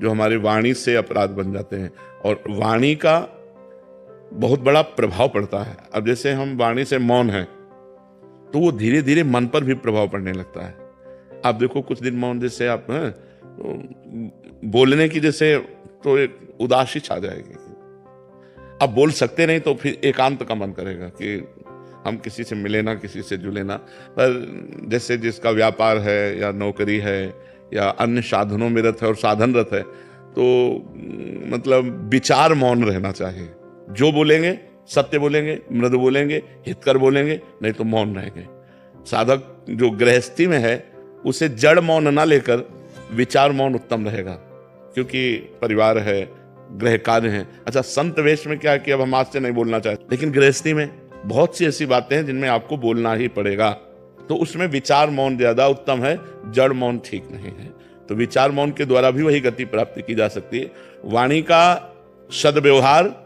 जो हमारी वाणी से अपराध बन जाते हैं। और वाणी का बहुत बड़ा प्रभाव पड़ता है। अब जैसे हम वाणी से मौन हैं तो वो धीरे धीरे मन पर भी प्रभाव पड़ने लगता है। आप देखो कुछ दिन मौन, जैसे आप तो बोलने की जैसे तो एक उदासी छा जाएगी। अब बोल सकते नहीं तो फिर एकांत का मन करेगा कि हम किसी से मिले ना, किसी से जुले ना। पर जैसे जिसका व्यापार है या नौकरी है या अन्य साधनों में रत है और साधनरत है तो मतलब विचार मौन रहना चाहिए। जो बोलेंगे सत्य बोलेंगे, मृदु बोलेंगे, हितकर बोलेंगे, नहीं तो मौन रहेंगे। साधक जो गृहस्थी में है उसे जड़ मौन ना लेकर विचार मौन उत्तम रहेगा, क्योंकि परिवार है, गृह कार्य है। अच्छा, संत वेश में क्या है कि अब हम आज से नहीं बोलना चाहते, लेकिन गृहस्थी में बहुत सी ऐसी बातें हैं जिनमें आपको बोलना ही पड़ेगा, तो उसमें विचार मौन ज्यादा उत्तम है, जड़ मौन ठीक नहीं है। तो विचार मौन के द्वारा भी वही गति प्राप्त की जा सकती है। वाणी का सद्व्यवहार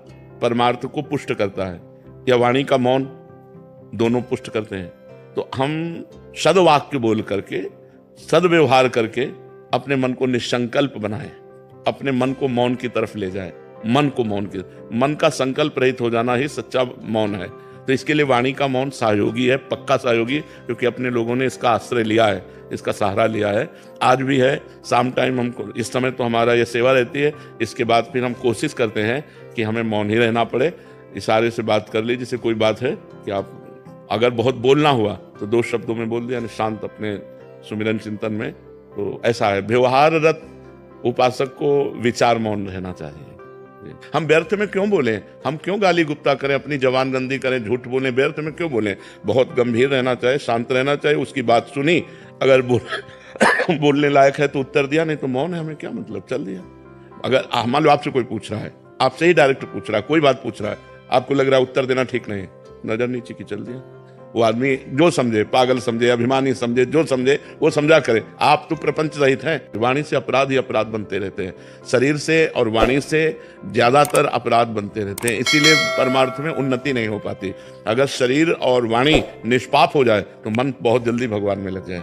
परमार्थ को पुष्ट करता है या वाणी का मौन, दोनों पुष्ट करते हैं। तो हम सद्वाक्य बोल करके, सद्व्यवहार करके अपने मन को निसंकल्प बनाएं, अपने मन को मौन की तरफ ले जाएं। मन का संकल्प रहित हो जाना ही सच्चा मौन है। तो इसके लिए वाणी का मौन सहयोगी है, पक्का सहयोगी, क्योंकि अपने लोगों ने इसका आश्रय लिया है, इसका सहारा लिया है। आज भी है, शाम टाइम हमको इस समय तो हमारा ये सेवा रहती है, इसके बाद फिर हम कोशिश करते हैं कि हमें मौन ही रहना पड़े। इशारे से बात कर ली, जैसे कोई बात है कि आप अगर बहुत बोलना हुआ तो 2 शब्दों में बोल दिया, शांत अपने सुमिरन चिंतन में। तो ऐसा है, व्यवहाररत उपासक को विचार मौन रहना चाहिए। हम व्यर्थ में क्यों बोलें, हम क्यों गाली गुप्ता करें, अपनी जवान गंदी करें, झूठ बोलें, व्यर्थ में क्यों बोलें। बहुत गंभीर रहना चाहिए, शांत रहना चाहिए। उसकी बात सुनी, अगर बोलने लायक है तो उत्तर दिया, नहीं तो मौन है, हमें क्या मतलब, चल दिया। अगर मान लो आपसे कोई पूछ रहा है, आपसे ही डायरेक्ट पूछ रहा है, कोई बात पूछ रहा है, आपको लग रहा है उत्तर देना ठीक नहीं, नजर नीचे की, चल दिया। वो आदमी जो समझे, पागल समझे, अभिमानी समझे, जो समझे वो समझा करे। आप तो प्रपंच रहित हैं। वाणी से अपराध ही अपराध बनते रहते हैं, शरीर से और वाणी से ज्यादातर अपराध बनते रहते हैं। इसीलिए परमार्थ में उन्नति नहीं हो पाती। अगर शरीर और वाणी निष्पाप हो जाए तो मन बहुत जल्दी भगवान में लग जाए।